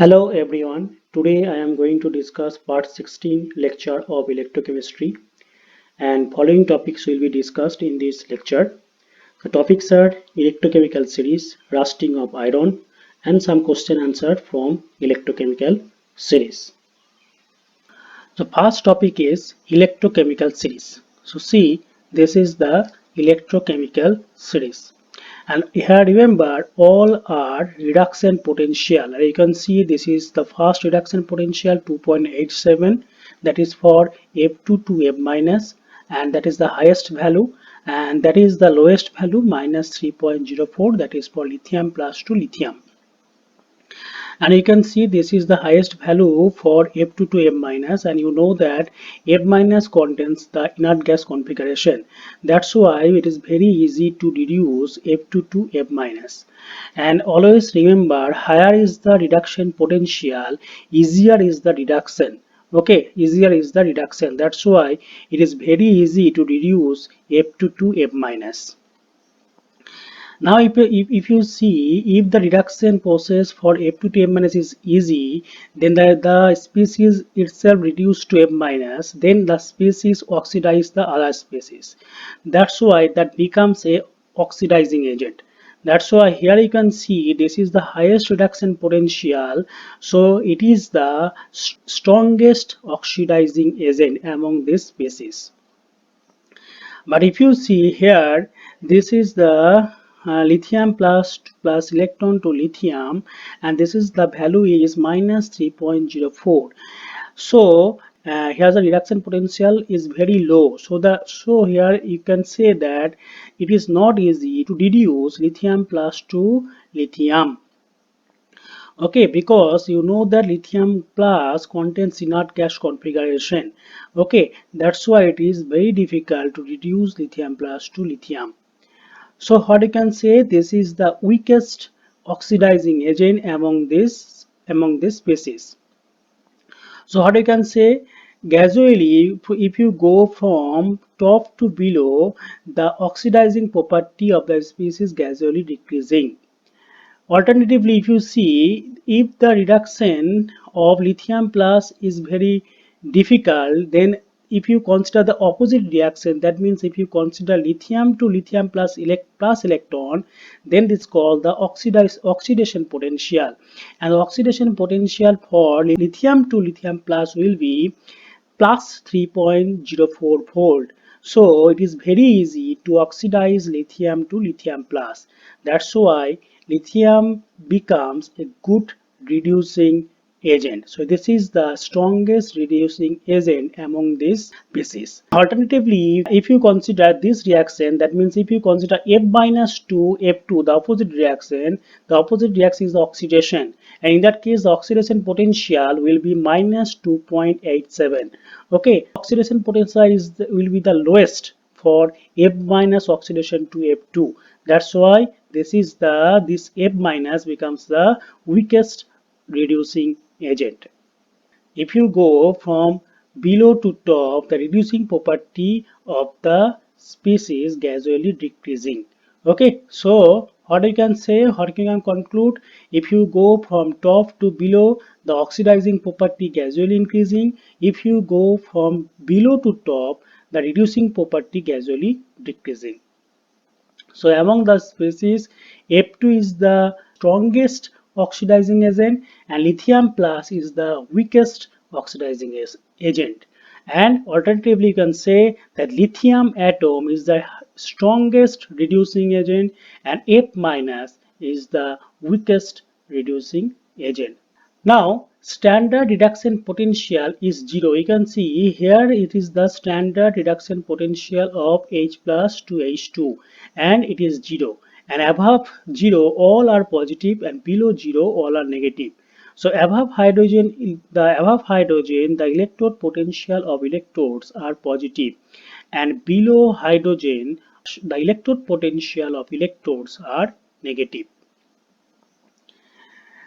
Hello everyone. Today I am going to discuss part 16 lecture of electrochemistry and following topics will be discussed in this lecture. The topics are electrochemical series, rusting of iron and some question answer from electrochemical series. The first topic is electrochemical series. So see, this is the electrochemical series. And here remember all are reduction potential. You can see this is the first reduction potential 2.87, that is for F2 to F minus, and that is the highest value, and that is the lowest value minus 3.04, that is for lithium plus to lithium. And you can see this is the highest value for F2 to F minus, and you know that F minus contains the inert gas configuration. That's why it is very easy to reduce F2 to F minus. And always remember, higher is the reduction potential, easier is the reduction. Okay, easier is the reduction. That's why it is very easy to reduce F2 to F minus. Now, if you see, if the reduction process for F2 to F minus is easy, then the species itself reduced to F minus, then the species oxidize the other species. That's why that becomes a oxidizing agent. That's why here you can see this is the highest reduction potential. So it is the strongest oxidizing agent among these species. But if you see here, this is the lithium plus electron to lithium, and this is the value is minus 3.04. So here the reduction potential is very low. So here you can say that it is not easy to reduce lithium plus to lithium. Okay, because you know that lithium plus contains inert gas configuration. Okay, that's why it is very difficult to reduce lithium plus to lithium. So what you can say, this is the weakest oxidizing agent among this species. So what you can say, gradually if you go from top to below, the oxidizing property of the species gradually decreasing. Alternatively, if you see, if the reduction of lithium plus is very difficult, then if you consider the opposite reaction, that means if you consider lithium to lithium plus electron, then this is called the oxidation potential. And the oxidation potential for lithium to lithium plus will be plus 3.04 volt. So it is very easy to oxidize lithium to lithium plus. That's why lithium becomes a good reducing agent. So this is the strongest reducing agent among these species. Alternatively, if you consider this reaction, that means if you consider F minus to F2, the opposite reaction is the oxidation. And in that case, the oxidation potential will be minus 2.87. Okay, oxidation potential will be the lowest for F minus oxidation to F2. That's why this F minus becomes the weakest reducing agent. If you go from below to top, the reducing property of the species gradually decreasing. Okay, so what you can say, what you can conclude, if you go from top to below, the oxidizing property gradually increasing. If you go from below to top, the reducing property gradually decreasing. So among the species, F2 is the strongest oxidizing agent and lithium plus is the weakest oxidizing agent. And alternatively, you can say that lithium atom is the strongest reducing agent and F minus is the weakest reducing agent. Now, standard reduction potential is 0. You can see here it is the standard reduction potential of H plus to H2 and it is 0. And above 0 all are positive and below 0 all are negative. So above hydrogen, the electrode potential of electrodes are positive, and below hydrogen, the electrode potential of electrodes are negative.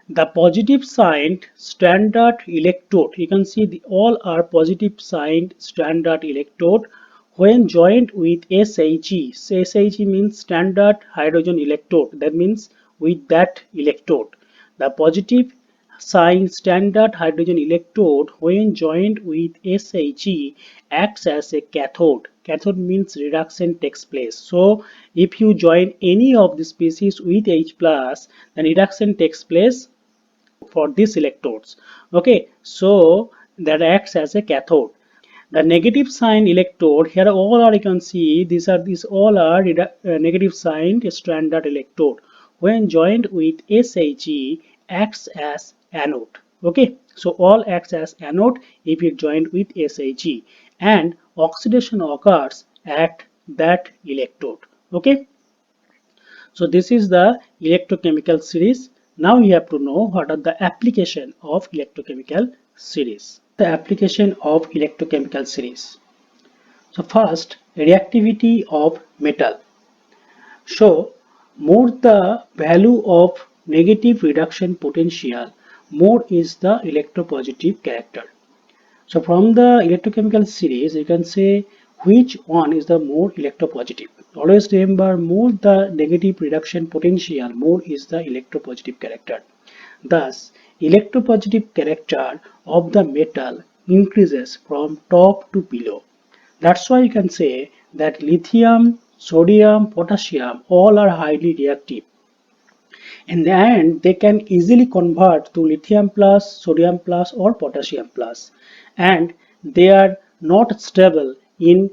The positive signed standard electrode, you can see all are positive signed standard electrode when joined with SHE. SHE means standard hydrogen electrode. That means with that electrode, the positive sign standard hydrogen electrode when joined with SHE acts as a cathode. Cathode means reduction takes place. So if you join any of the species with H plus, then reduction takes place for these electrodes. Okay, so that acts as a cathode. The negative sign electrode, here all are, you can see these all are negative sign standard electrode. When joined with SHE acts as anode. Okay, so all acts as anode if it joined with SHE, and oxidation occurs at that electrode. Okay, so this is the electrochemical series. Now you have to know what are the application of electrochemical series. The application of electrochemical series. So first, reactivity of metal. So more the value of negative reduction potential, more is the electropositive character. So from the electrochemical series, you can say which one is the more electropositive. Always remember, more the negative reduction potential, more is the electropositive character. Thus, electropositive character of the metal increases from top to below. That's why you can say that lithium, sodium, potassium all are highly reactive. In the end, they can easily convert to lithium plus, sodium plus, or potassium plus, and they are not stable in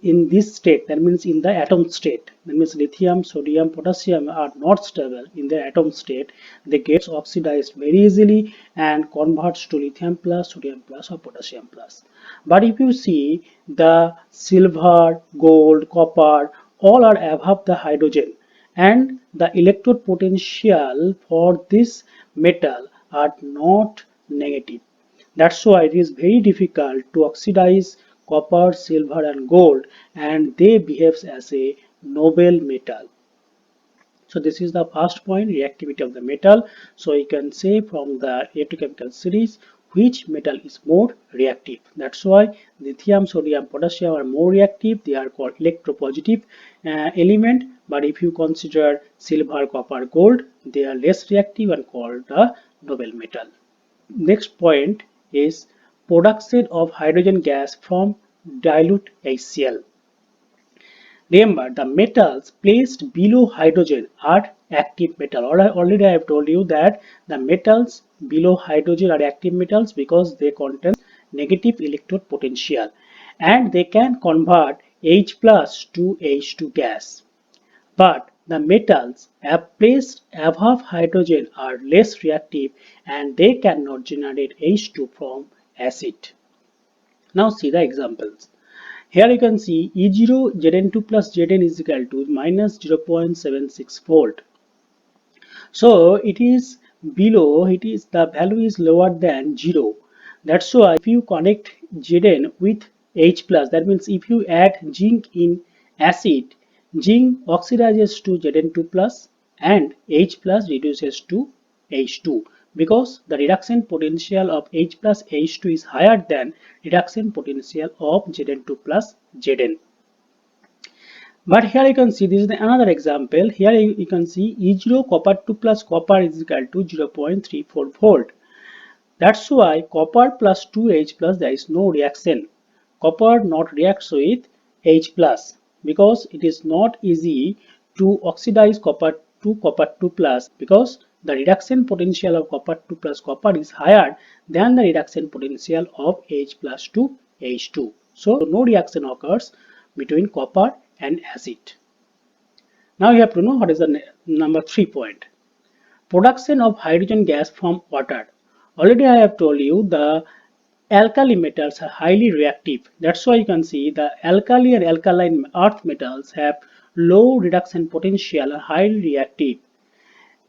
this state. That means in the atom state. That means lithium, sodium, potassium are not stable in the atom state. They get oxidized very easily and converts to lithium plus, sodium plus, or potassium plus. But if you see the silver, gold, copper, all are above the hydrogen, and the electrode potential for this metal are not negative. That's why it is very difficult to oxidize copper, silver and gold, and they behave as a noble metal. So this is the first point, reactivity of the metal. So you can say from the electrochemical series which metal is more reactive. That's why lithium, sodium, potassium are more reactive. They are called electropositive element. But if you consider silver, copper, gold, they are less reactive and called the noble metal. Next point is production of hydrogen gas from dilute HCl. Remember, the metals placed below hydrogen are active metal. Already I have told you that the metals below hydrogen are active metals because they contain negative electrode potential and they can convert H plus to H2 gas. But the metals placed above hydrogen are less reactive and they cannot generate H2 from acid. Now see the examples. Here you can see E0 Zn2 plus Zn is equal to minus 0.76 volt. So it is below, it is the value is lower than 0. That's why if you connect Zn with H plus, that means if you add zinc in acid, zinc oxidizes to Zn2 plus and H plus reduces to H2 because the reduction potential of H plus H2 is higher than reduction potential of Zn2 plus Zn. But here you can see this is another example. Here you can see E0 copper 2 plus copper is equal to 0.34 volt. That's why copper plus 2H plus there is no reaction. Copper not reacts with H plus because it is not easy to oxidize copper 2 plus because the reduction potential of copper 2 plus copper is higher than the reduction potential of H plus to H2. So no reaction occurs between copper and acid. Now you have to know what is the number 3 point. Production of hydrogen gas from water. Already I have told you the alkali metals are highly reactive. That's why you can see the alkali and alkaline earth metals have low reduction potential and highly reactive.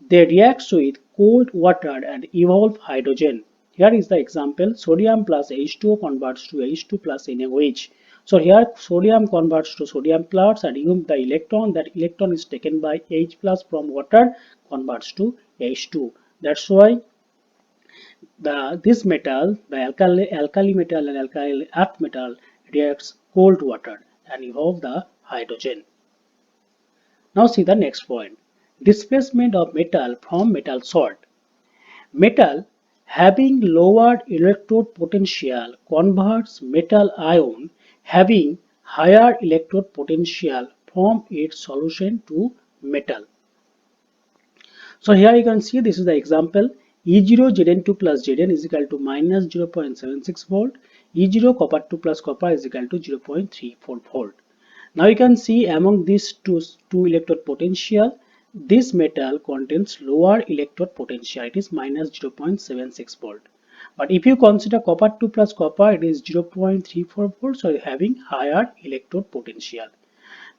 They react with cold water and evolve hydrogen. Here is the example, sodium plus H2O converts to H2 plus NaOH. So here sodium converts to sodium plus and remove the electron. That electron is taken by H plus from water, converts to H2. That's why this metal, the alkali metal and alkali earth metal reacts cold water and evolve the hydrogen. Now see the next point. Displacement of metal from metal salt. Metal having lowered electrode potential converts metal ion having higher electrode potential from its solution to metal. So here you can see this is the example. E0 Zn2 plus Zn is equal to minus 0.76 volt. E0 copper 2 plus copper is equal to 0.34 volt. Now you can see among these two electrode potential, this metal contains lower electrode potential. It is minus 0.76 volt. But if you consider copper 2 plus copper, it is 0.34 volt, so having higher electrode potential.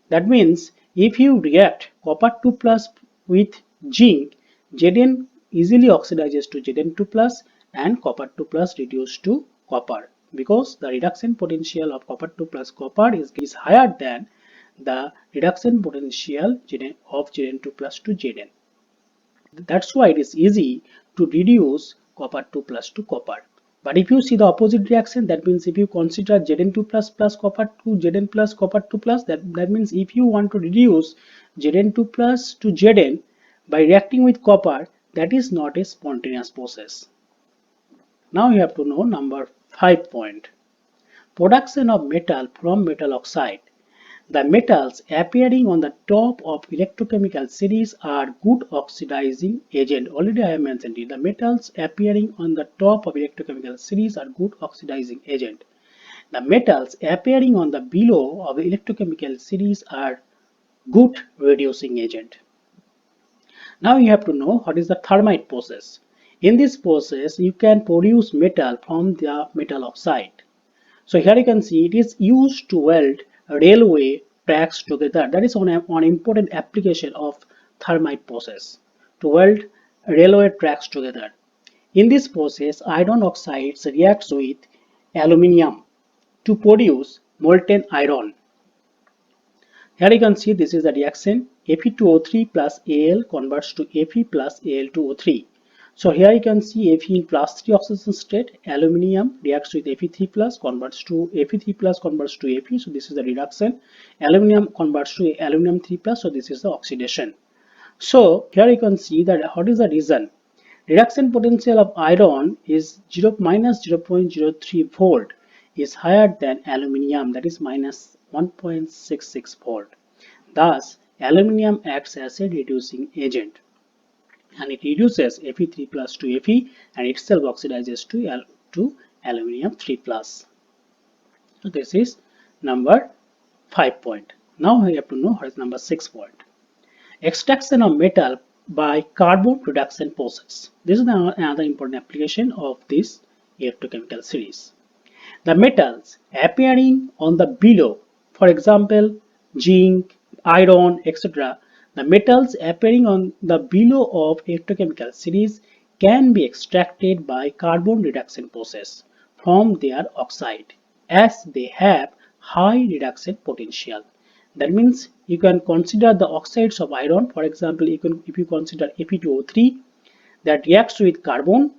That means if you react copper 2 plus with zinc, Zn easily oxidizes to Zn2 plus and copper 2 plus reduced to copper, because the reduction potential of copper 2 plus copper is higher than the reduction potential of Zn2 plus to Zn. That's why it is easy to reduce copper 2 plus to copper. But if you see the opposite reaction, that means if you consider Zn2 plus copper 2 Zn plus copper 2 plus, that means if you want to reduce Zn2 plus to Zn by reacting with copper, that is not a spontaneous process. Now you have to know number 5 point. Production of metal from metal oxide. The metals appearing on the top of electrochemical series are good oxidizing agent. Already I have mentioned it. The metals appearing on the top of electrochemical series are good oxidizing agent. The metals appearing on the below of electrochemical series are good reducing agent. Now you have to know what is the thermite process. In this process, you can produce metal from the metal oxide. So here you can see it is used to weld railway tracks together. That is one important application of thermite process, to weld railway tracks together. In this process, iron oxides reacts with aluminium to produce molten iron. Here you can see this is the reaction. Fe2O3 plus Al converts to Fe plus Al2O3. So here you can see Fe in plus 3 oxidation state, aluminium reacts with Fe3 plus converts to Fe3 plus converts to Fe. So this is the reduction. Aluminium converts to aluminium 3 plus. So this is the oxidation. So here you can see that what is the reason? Reduction potential of iron is minus 0.03 volt is higher than aluminium, that is minus 1.66 volt. Thus, aluminium acts as a reducing agent and it reduces Fe3 plus to Fe and itself oxidizes to aluminium 3 plus. So this is number 5 point. Now we have to know what is number 6 point. Extraction of metal by carbon reduction process. This is another important application of this electrochemical series. The metals appearing on the below, for example, zinc, iron, etc. The metals appearing on the below of electrochemical series can be extracted by carbon reduction process from their oxide, as they have high reduction potential. That means you can consider the oxides of iron. For example, if you consider Fe2O3 that reacts with carbon,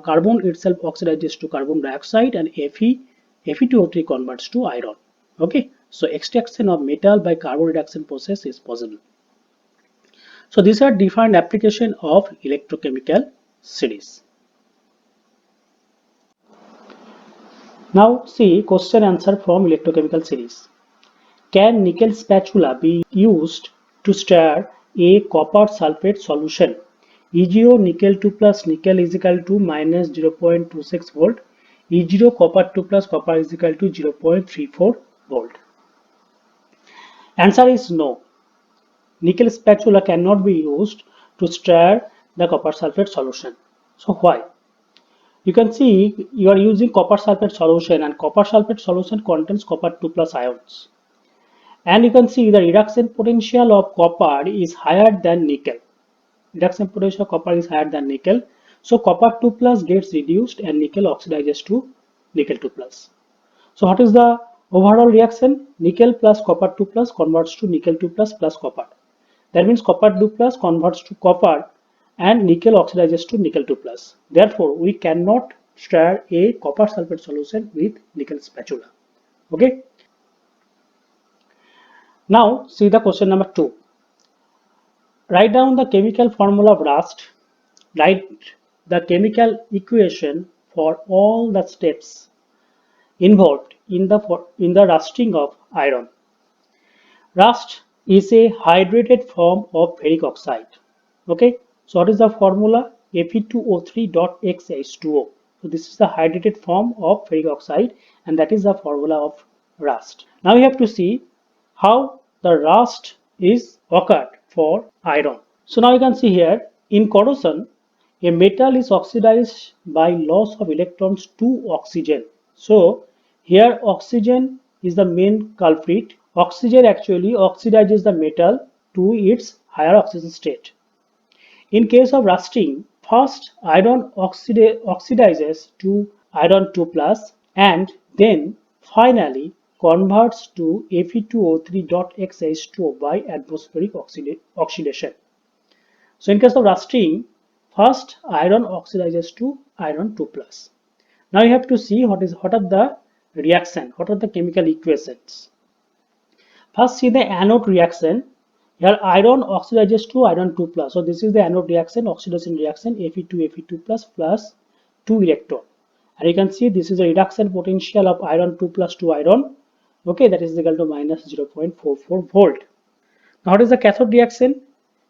carbon itself oxidizes to carbon dioxide and Fe2O3 converts to iron. Okay, so extraction of metal by carbon reduction process is possible. So these are different application of electrochemical series. Now see question answer from electrochemical series. Can nickel spatula be used to stir a copper sulfate solution? E0 nickel 2 plus nickel is equal to minus 0.26 volt. E0 copper 2 plus copper is equal to 0.34 volt. Answer is no. Nickel spatula cannot be used to stir the copper sulfate solution. So why? You can see you are using copper sulfate solution and copper sulfate solution contains copper 2 plus ions. And you can see the reduction potential of copper is higher than nickel. Reduction potential of copper is higher than nickel. So copper 2 plus gets reduced and nickel oxidizes to nickel 2 plus. So what is the overall reaction? Nickel plus copper 2 plus converts to nickel 2 plus copper. That means copper 2 plus converts to copper and nickel oxidizes to nickel 2 plus. Therefore, we cannot stir a copper sulfate solution with nickel spatula. Okay. Now see the question number 2. Write down the chemical formula of rust. Write the chemical equation for all the steps involved in the rusting of iron. Rust is a hydrated form of ferric oxide. Okay, so what is the formula? Fe2O3.xH2O. So this is the hydrated form of ferric oxide, and that is the formula of rust. Now we have to see how the rust is occurred for iron. So now you can see here in corrosion, a metal is oxidized by loss of electrons to oxygen. So here oxygen is the main culprit. Oxygen actually oxidizes the metal to its higher oxidation state. In case of rusting, first iron oxidizes to iron 2 plus and then finally converts to Fe2O3.xH2O by atmospheric oxidation. So in case of rusting, first iron oxidizes to iron 2 plus. Now you have to see what are the reaction, what are the chemical equations. First see the anode reaction. Here iron oxidizes to iron 2 plus. So this is the anode reaction, oxidation reaction Fe2 plus 2 electron. And you can see this is the reduction potential of iron 2 plus to iron. Okay, that is equal to minus 0.44 volt. Now what is the cathode reaction?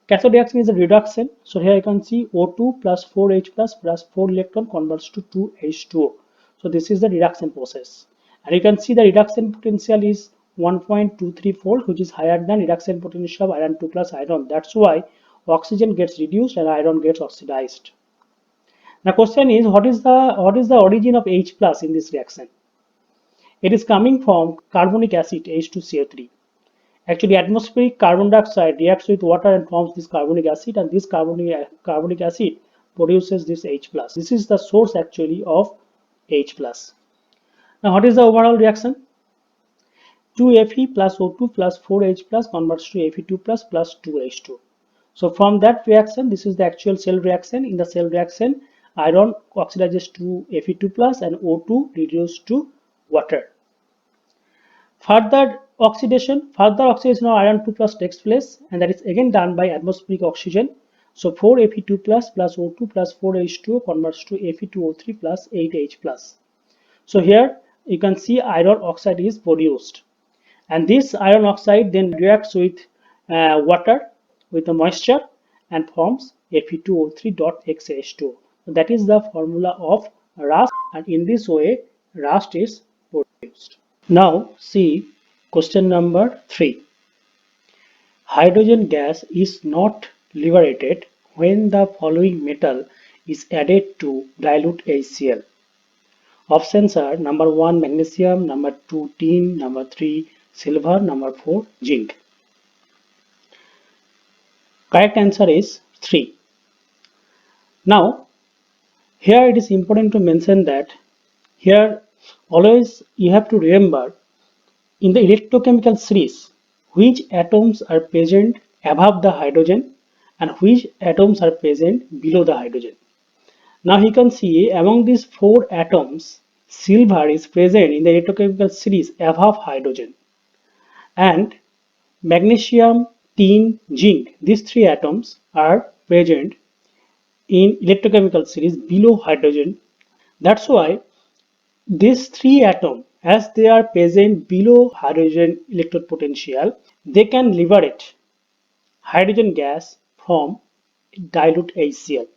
Cathode reaction is a reduction. So here you can see O2 plus 4H plus 4 electron converts to 2H2O. So this is the reduction process. And you can see the reduction potential is 1.23 volt, which is higher than reduction potential of iron 2 plus iron. That's why oxygen gets reduced and iron gets oxidized. Now question is what is the origin of H plus in this reaction? It is coming from carbonic acid H2CO3. Actually, atmospheric carbon dioxide reacts with water and forms this carbonic acid, and this carbonic acid produces this H plus. This is the source actually of H plus. Now, what is the overall reaction? 2Fe plus O2 plus 4H plus converts to Fe2 plus 2H2. So from that reaction, this is the actual cell reaction. In the cell reaction, iron oxidizes to Fe2 plus and O2 reduced to water. Further oxidation of iron 2 plus takes place, and that is again done by atmospheric oxygen. So 4Fe2 plus O2 plus 4H2O converts to Fe2O3 plus 8H plus. So here you can see iron oxide is produced, and this iron oxide then reacts with water, with the moisture, and forms Fe2O3.xH2O. So that is the formula of rust, and in this way rust is produced. Now see question number 3. Hydrogen gas is not liberated when the following metal is added to dilute HCl. Options are number 1 magnesium, number 2 tin, number 3 silver, number 4 zinc. Correct answer is 3. Now here it is important to mention that here always you have to remember in the electrochemical series, which atoms are present above the hydrogen and which atoms are present below the hydrogen. Now you can see among these 4 atoms, silver is present in the electrochemical series above hydrogen, and magnesium, tin, zinc, these 3 atoms are present in electrochemical series below hydrogen. That's why these 3 atoms, as they are present below hydrogen electrode potential, they can liberate hydrogen gas from dilute HCl.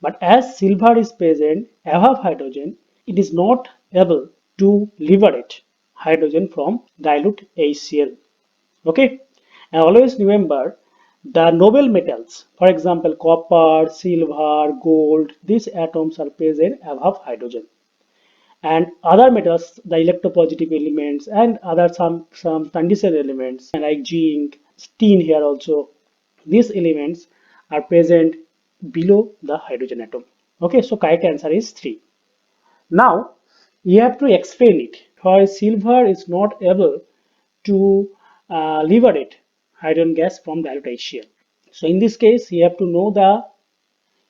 But as silver is present above hydrogen, it is not able to liberate hydrogen from dilute HCl. Okay, and always remember the noble metals, for example, copper, silver, gold, these atoms are present above hydrogen. And other metals, the electropositive elements and other some transition elements like zinc, tin here also, these elements are present below the hydrogen atom. Okay, so correct answer is 3. Now you have to explain it why silver is not able to liberate hydrogen gas from dilute HCl. So in this case you have to know the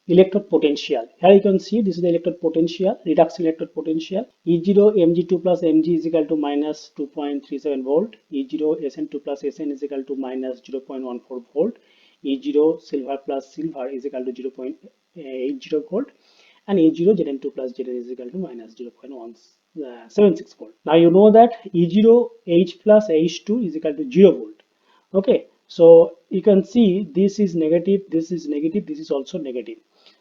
electrode potential. Here you can see this is the electrode potential, reduction electrode potential. E0 Mg2 plus Mg is equal to minus 2.37 volt. E0 Sn2 plus Sn is equal to minus 0.14 volt. E0 silver plus silver is equal to 0.80 volt. and E0 Zn2 plus Zn is equal to minus 0.176 volt. Now you know that E0 H plus H2 is equal to 0 volt. Okay, so you can see this is negative, this is negative, this is also negative.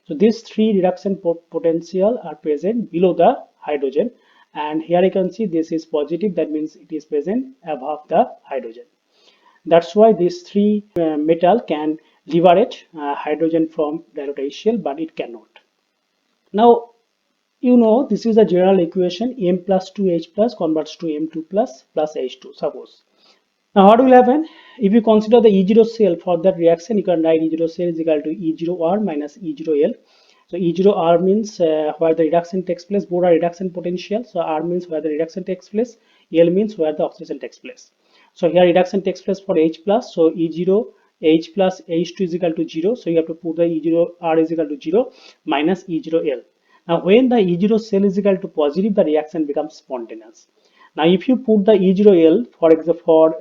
So these three reduction potential are present below the hydrogen, and here you can see this is positive, that means it is present above the hydrogen. That's why these three metal can liberate hydrogen from dilute HCl, but it cannot. Now you know this is a general equation, m plus 2h plus converts to m2 plus h2, suppose. Now what will happen? If you consider the E0 cell for that reaction, you can write E0 cell is equal to E0R minus E0L. So E0R means where the reduction takes place, both are reduction potential. So R means where the reduction takes place, L means where the oxidation takes place. So here reduction takes place for H plus, so E0 H plus H2 is equal to 0. So you have to put the E0R is equal to 0 minus E0L. Now when the E0 cell is equal to positive, the reaction becomes spontaneous. Now if you put the E0L, for example,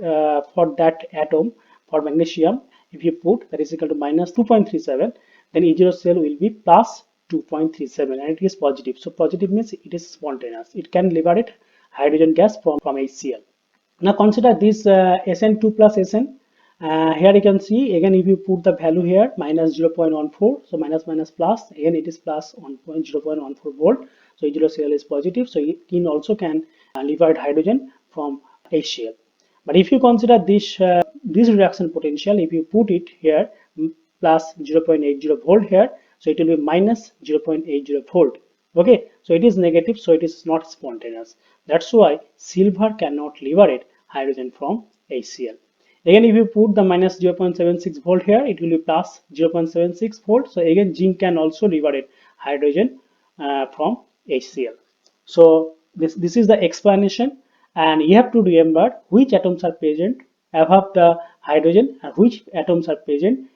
for that atom, for magnesium, if you put that is equal to minus 2.37, then E0 cell will be plus 2.37 and it is positive. So positive means it is spontaneous. It can liberate hydrogen gas from HCl. Now consider this Sn2 plus Sn. Here you can see again, if you put the value here minus 0.14, so minus minus plus, again it is plus 0.14 volt. So E0 cell is positive, so it can also can liberate hydrogen from HCl. But if you consider this reduction potential, if you put it here plus 0.80 volt here, so it will be minus 0.80 volt. Okay, so it is negative, so it is not spontaneous. That's why silver cannot liberate hydrogen from HCl. Again, if you put the minus 0.76 volt here, it will be plus 0.76 volt. So again, zinc can also liberate hydrogen from HCl. So this is the explanation, and you have to remember which atoms are present above the hydrogen and which atoms are present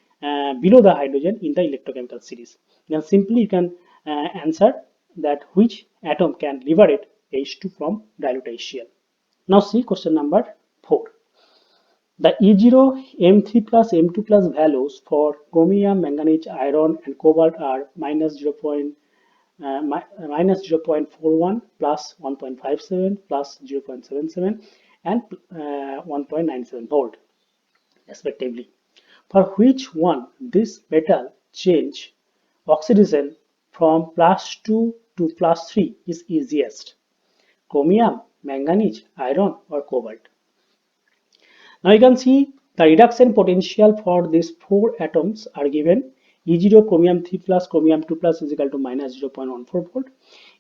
below the hydrogen in the electrochemical series. Then simply you can answer that which atom can liberate H2 from dilute HCl. Now see question number 4. The E0, M3 plus M2 plus values for chromium, manganese, iron and cobalt are minus 0.41 plus 1.57 plus 0.77 and 1.97 volt respectively. For which one this metal change oxidation from plus 2 to plus 3 is easiest? Chromium, manganese, iron or cobalt? Now you can see the reduction potential for these four atoms are given. E0 chromium 3 plus chromium 2 plus is equal to minus 0.14 volt.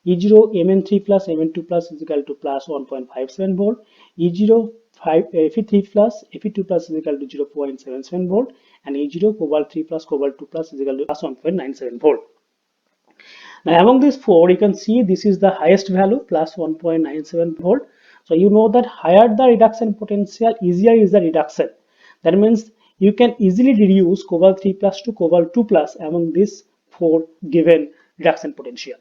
E0 Mn3 plus Mn2 plus is equal to plus 1.57 volt. E0 Fe3 plus Fe2 plus is equal to 0.77 volt, and E0 cobalt 3 plus cobalt 2 plus is equal to plus 1.97 volt. Now among these four, you can see this is the highest value plus 1.97 volt. So you know that higher the reduction potential, easier is the reduction. That means you can easily reduce cobalt 3 plus to cobalt 2 plus among these four given reduction potential.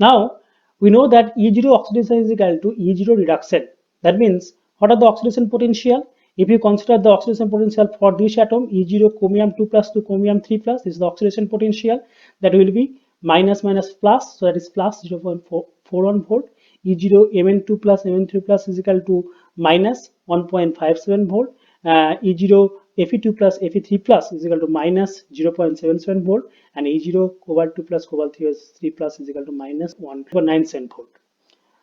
Now we know that E0 oxidation is equal to E0 reduction. That means what are the oxidation potential? If you consider the oxidation potential for this atom E0 chromium 2 plus to chromium 3 plus, this is the oxidation potential, that will be minus minus plus, so that is plus 0.41 volt. E0 Mn2 plus Mn3 plus is equal to minus 1.57 volt. E0 Fe2 plus Fe3 plus is equal to minus 0.77 volt, and E0 cobalt 2 plus cobalt 3 plus is equal to minus 1.97 volt.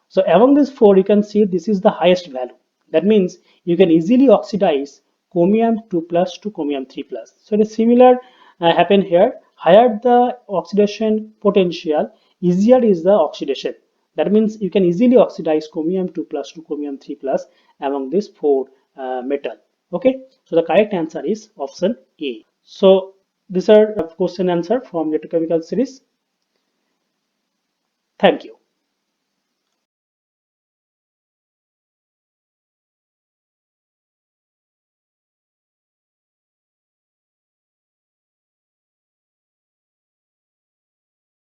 So among these four, you can see this is the highest value. That means you can easily oxidize chromium 2 plus to chromium 3 plus. So the similar happen here. Higher the oxidation potential, easier is the oxidation. That means you can easily oxidize chromium 2 plus to chromium 3 plus among these four metal. Okay, so the correct answer is option A. So these are question answer from electrochemical series. Thank you.